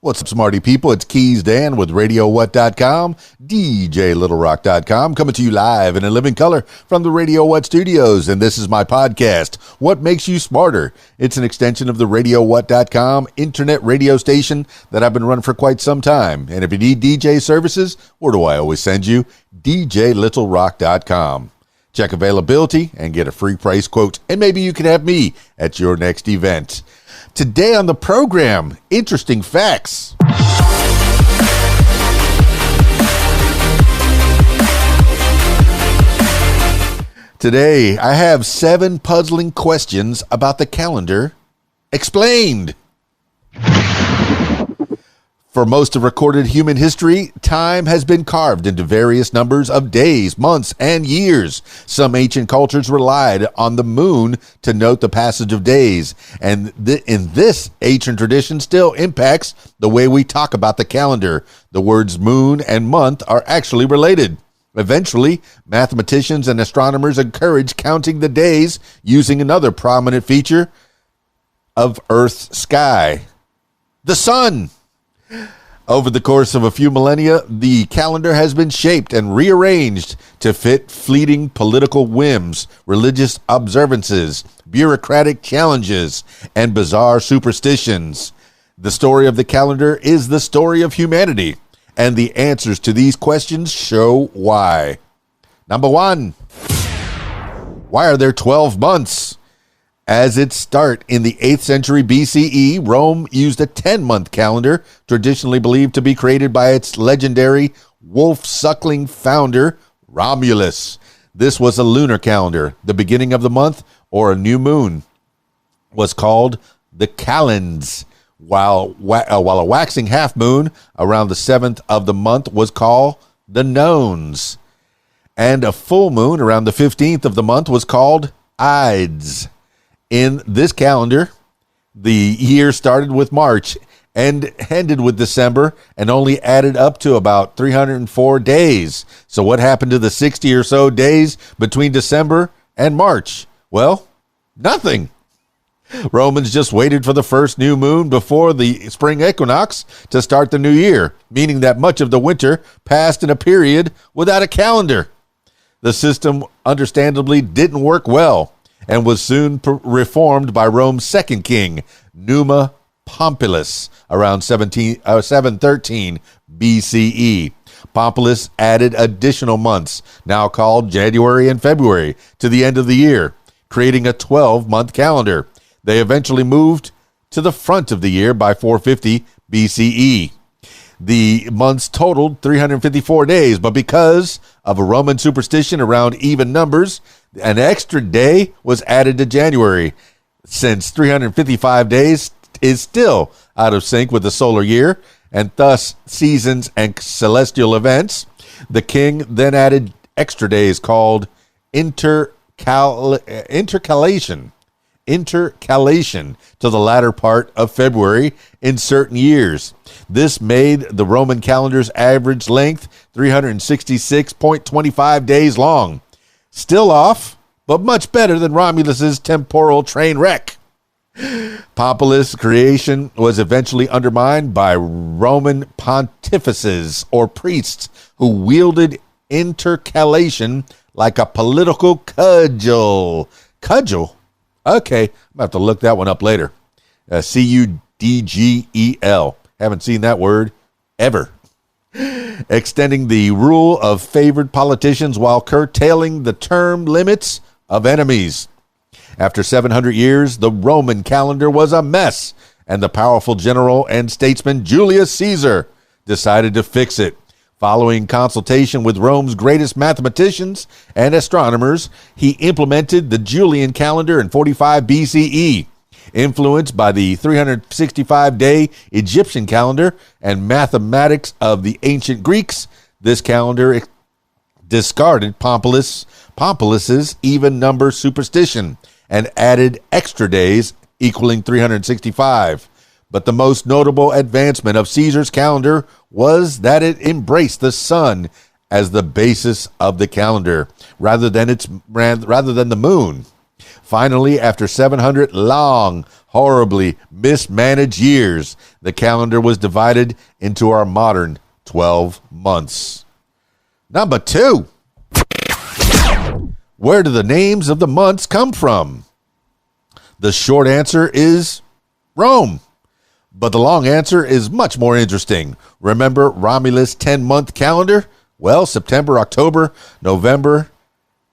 What's up, smarty people? It's KeysDAN with RadioWhat.com, DJLittleRock.com, coming to you live and in living color from the Radio What studios. And this is my podcast, What Makes You Smarter? It's an extension of the RadioWhat.com internet radio station that I've been running for quite some time. And if you need DJ services, where do I always send you? DJLittleRock.com. Check availability and get a free price quote. And maybe you can have me at your next event. Today on the program, interesting facts. Today, I have 7 puzzling questions about the calendar explained. For most of recorded human history, time has been carved into various numbers of days, months, and years. Some ancient cultures relied on the moon to note the passage of days, and in this ancient tradition still impacts the way we talk about the calendar. The words moon and month are actually related. Eventually, mathematicians and astronomers encouraged counting the days using another prominent feature of Earth's sky, the sun. Over the course of a few millennia, the calendar has been shaped and rearranged to fit fleeting political whims, religious observances, bureaucratic challenges, and bizarre superstitions. The story of the calendar is the story of humanity, and the answers to these questions show why. Number 1, why are there 12 months? As its start in the 8th century BCE, Rome used a 10-month calendar, traditionally believed to be created by its legendary wolf-suckling founder, Romulus. This was a lunar calendar. The beginning of the month, or a new moon, was called the calends, while a waxing half moon around the 7th of the month was called the nones, and a full moon around the 15th of the month was called ides. In this calendar, the year started with March and ended with December and only added up to about 304 days. So what happened to the 60 or so days between December and March? Well, nothing. Romans just waited for the first new moon before the spring equinox to start the new year, meaning that much of the winter passed in a period without a calendar. The system understandably didn't work well, and was soon reformed by Rome's second king, Numa Pompilius, around 713 BCE. Pompilius added additional months, now called January and February, to the end of the year, creating a 12-month calendar. They eventually moved to the front of the year by 450 BCE. The months totaled 354 days, but because of a Roman superstition around even numbers, an extra day was added to January. Since 355 days is still out of sync with the solar year, and thus seasons and celestial events, the king then added extra days called intercalation to the latter part of February in certain years. This made the Roman calendar's average length 366.25 days long. Still off, but much better than Romulus's temporal train wreck. Pompilius' creation was eventually undermined by Roman pontifices or priests who wielded intercalation like a political cudgel. Cudgel? Okay, I'm going to have to look that one up later. Cudgel. Haven't seen that word ever. Extending the rule of favored politicians while curtailing the term limits of enemies. After 700 years, the Roman calendar was a mess, and the powerful general and statesman Julius Caesar decided to fix it. Following consultation with Rome's greatest mathematicians and astronomers, he implemented the Julian calendar in 45 BCE. Influenced by the 365-day Egyptian calendar and mathematics of the ancient Greeks, this calendar discarded Pompilius's even number superstition and added extra days equaling 365. But the most notable advancement of Caesar's calendar was that it embraced the sun as the basis of the calendar rather than the moon. Finally, after 700 long, horribly mismanaged years, the calendar was divided into our modern 12 months. Number 2. Where do the names of the months come from? The short answer is Rome. But the long answer is much more interesting. Remember Romulus' 10-month calendar? Well, September, October, November,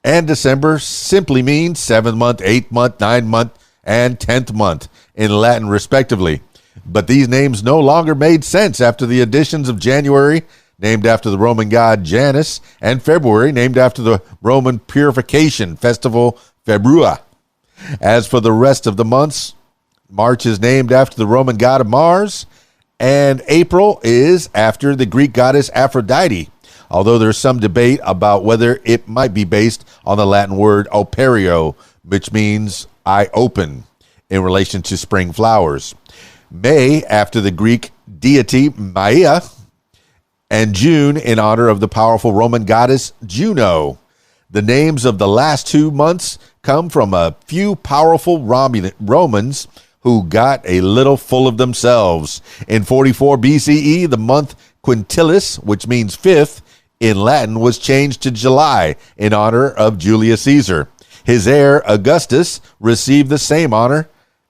and December simply means 7th month, 8th month, 9th month, and 10th month in Latin, respectively. But these names no longer made sense after the additions of January, named after the Roman god Janus, and February, named after the Roman purification festival Februa. As for the rest of the months, March is named after the Roman god of Mars, and April is after the Greek goddess Aphrodite, although there's some debate about whether it might be based on the Latin word operio, which means I open, in relation to spring flowers. May after the Greek deity Maia, and June in honor of the powerful Roman goddess Juno. The names of the last 2 months come from a few powerful Romans who got a little full of themselves. In 44 BCE, the month Quintilis, which means 5th, in Latin was changed to July in honor of Julius Caesar. His heir, Augustus, received the same honor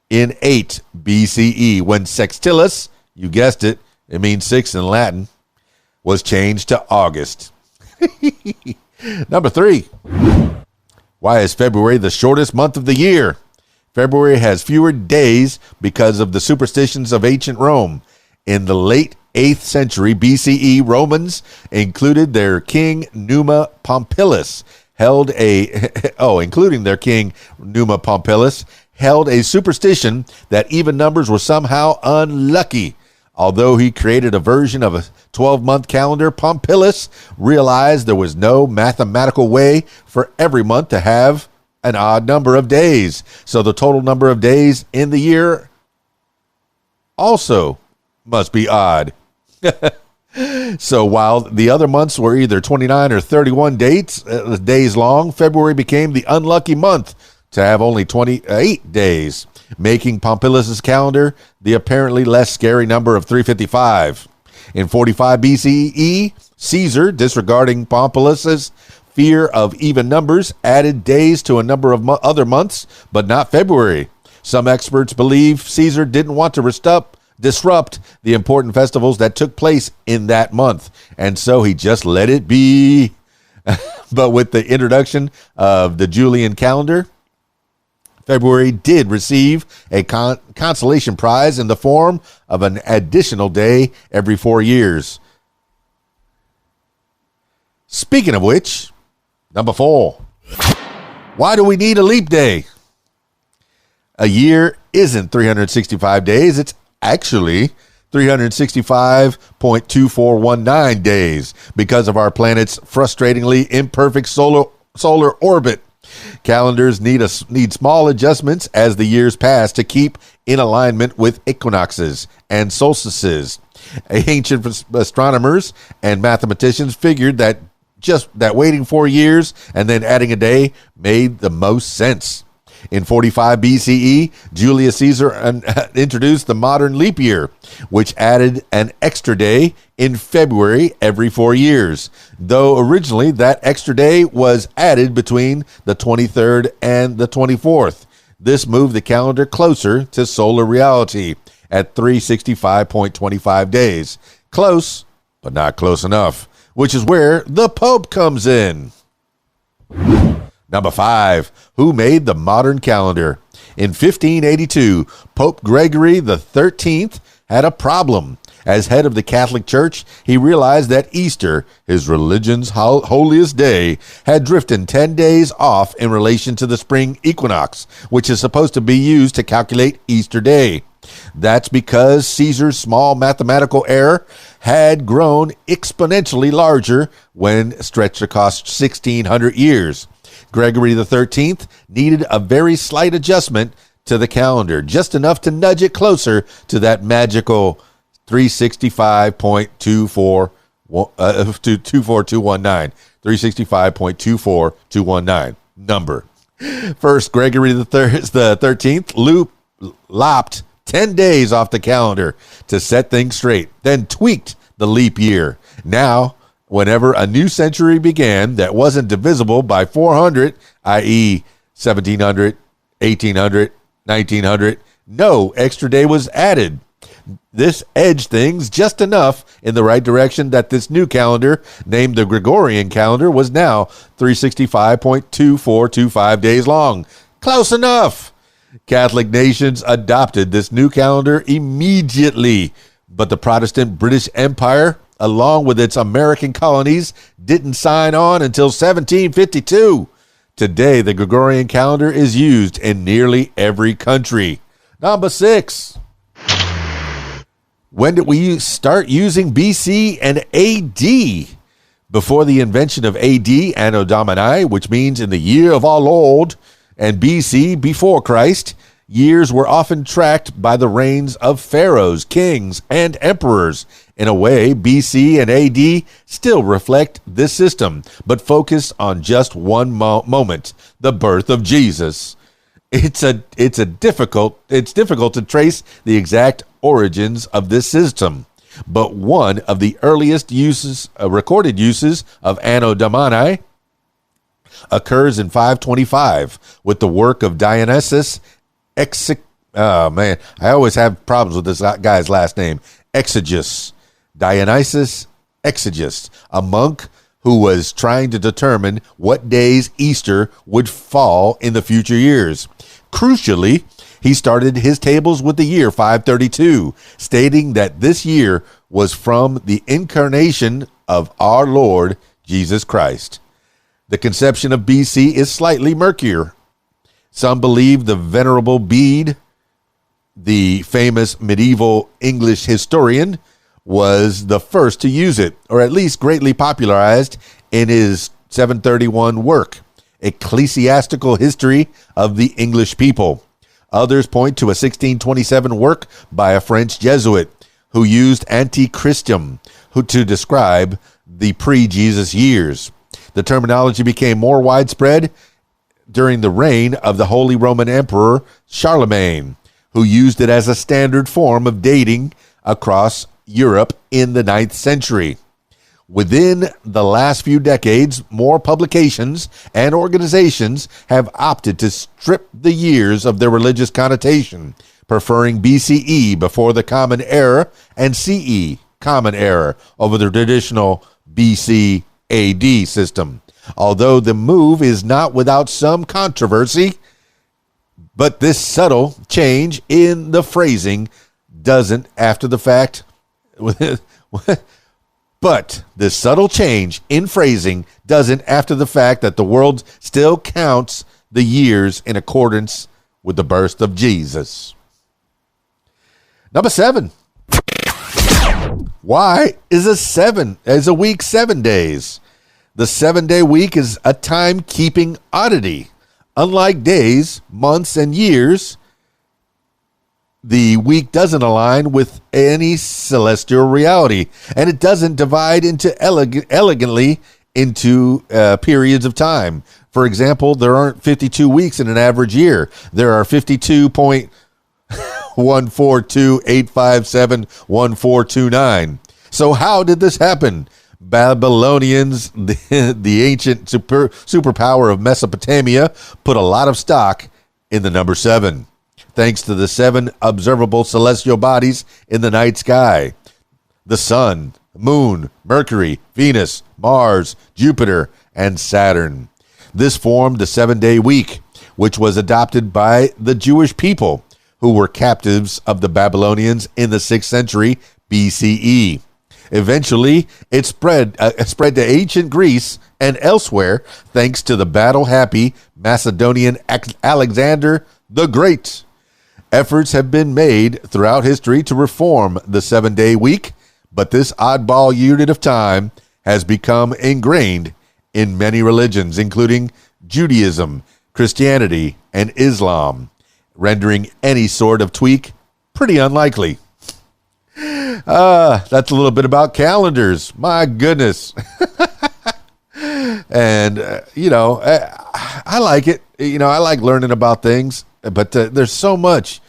in 8 BCE when Sextilis, you guessed it, it means 6 in Latin, was changed to August. Number 3. Why is February the shortest month of the year? February has fewer days because of the superstitions of ancient Rome. In the late 8th century BCE, Romans included their king Numa Pompilius held a superstition that even numbers were somehow unlucky. Although he created a version of a 12-month calendar, Pompilius realized there was no mathematical way for every month to have an odd number of days. So the total number of days in the year also must be odd. So while the other months were either 29 or 31 days long, February became the unlucky month to have only 28 days, making Pompilius' calendar the apparently less scary number of 355. In 45 BCE, Caesar, disregarding Pompilius' fear of even numbers, added days to a number of other months, but not February. Some experts believe Caesar didn't want to disrupt the important festivals that took place in that month, and so he just let it be. But with the introduction of the Julian calendar, February did receive a consolation prize in the form of an additional day every 4 years. Speaking of which, number 4. Why do we need a leap day? A year isn't 365 days. It's actually 365.2419 days because of our planet's frustratingly imperfect solar orbit. Calendars need small adjustments as the years pass to keep in alignment with equinoxes and solstices. Ancient astronomers and mathematicians figured that waiting 4 years and then adding a day made the most sense. In 45 BCE, Julius Caesar introduced the modern leap year, which added an extra day in February every 4 years, though originally that extra day was added between the 23rd and the 24th. This moved the calendar closer to solar reality at 365.25 days. Close, but not close enough, which is where the Pope comes in. Number 5, who made the modern calendar? In 1582, Pope Gregory XIII had a problem. As head of the Catholic Church, he realized that Easter, his religion's holiest day, had drifted 10 days off in relation to the spring equinox, which is supposed to be used to calculate Easter Day. That's because Caesar's small mathematical error had grown exponentially larger when stretched across 1,600 years. Gregory XIII needed a very slight adjustment to the calendar, just enough to nudge it closer to that magical 365.24219 number. First, Gregory the 13th lopped 10 days off the calendar to set things straight, then tweaked the leap year. Now, whenever a new century began that wasn't divisible by 400, i.e. 1700, 1800, 1900, no extra day was added. This edged things just enough in the right direction that this new calendar, named the Gregorian calendar, was now 365.2425 days long. Close enough. Catholic nations adopted this new calendar immediately, but the Protestant British Empire, along with its American colonies, didn't sign on until 1752. Today, the Gregorian calendar is used in nearly every country. Number 6. When did we start using BC and AD? Before the invention of AD, Anno Domini, which means in the year of our Lord, and BC, before Christ, years were often tracked by the reigns of pharaohs, kings, and emperors. In a way, BC and AD still reflect this system, but focus on just one moment, the birth of Jesus. It's difficult to trace the exact origins of this system, but one of the earliest recorded uses of Anno Domini occurs in 525 with the work of Dionysius Oh man, I always have problems with this guy's last name. Exegus. Dionysius Exegus, a monk who was trying to determine what days Easter would fall in the future years. Crucially, he started his tables with the year 532, stating that this year was from the incarnation of our Lord Jesus Christ. The conception of BC is slightly murkier. Some believe the Venerable Bede, the famous medieval English historian, was the first to use it, or at least greatly popularized in his 731 work, Ecclesiastical History of the English People. Others point to a 1627 work by a French Jesuit who used Antichristum to describe the pre-Jesus years. The terminology became more widespread during the reign of the Holy Roman Emperor Charlemagne, who used it as a standard form of dating across Europe in the 9th century. Within the last few decades, more publications and organizations have opted to strip the years of their religious connotation, preferring BCE before the Common Era and CE, Common Era, over the traditional BC AD system. Although the move is not without some controversy, but this subtle change in the phrasing doesn't, after the fact, but this subtle change in phrasing doesn't, after the fact, that the world still counts the years in accordance with the birth of Jesus. Number 7. Why is a week 7 days? The 7-day week is a time-keeping oddity. Unlike days, months, and years, the week doesn't align with any celestial reality, and it doesn't divide into elegantly into periods of time. For example, there aren't 52 weeks in an average year. There are 52.142.857.1429. So how did this happen? Babylonians, the ancient superpower of Mesopotamia, put a lot of stock in the number 7. Thanks to the 7 observable celestial bodies in the night sky: the sun, moon, Mercury, Venus, Mars, Jupiter, and Saturn. This formed the 7-day week, which was adopted by the Jewish people, who were captives of the Babylonians in the 6th century BCE. Eventually, it spread to ancient Greece and elsewhere, thanks to the battle-happy Macedonian Alexander the Great. Efforts have been made throughout history to reform the 7-day week, but this oddball unit of time has become ingrained in many religions, including Judaism, Christianity, and Islam, rendering any sort of tweak pretty unlikely. That's a little bit about calendars. My goodness. And, I like it. You know, I like learning about things, but there's so much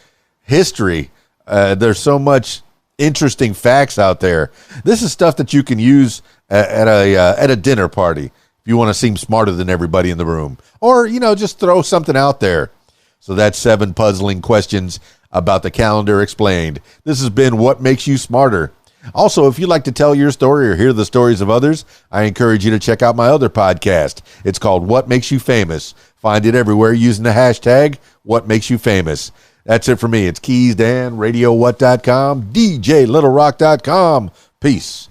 history. There's so much interesting facts out there. This is stuff that you can use at a dinner party if you want to seem smarter than everybody in the room, or, you know, just throw something out there. So that's 7 puzzling questions about the calendar explained. This has been What Makes You Smarter. Also, if you'd like to tell your story or hear the stories of others, I encourage you to check out my other podcast. It's called What Makes You Famous. Find it everywhere using the hashtag What Makes You Famous. That's it for me. It's KeysDAN, RadioWhat.com, DJLittleRock.com. Peace.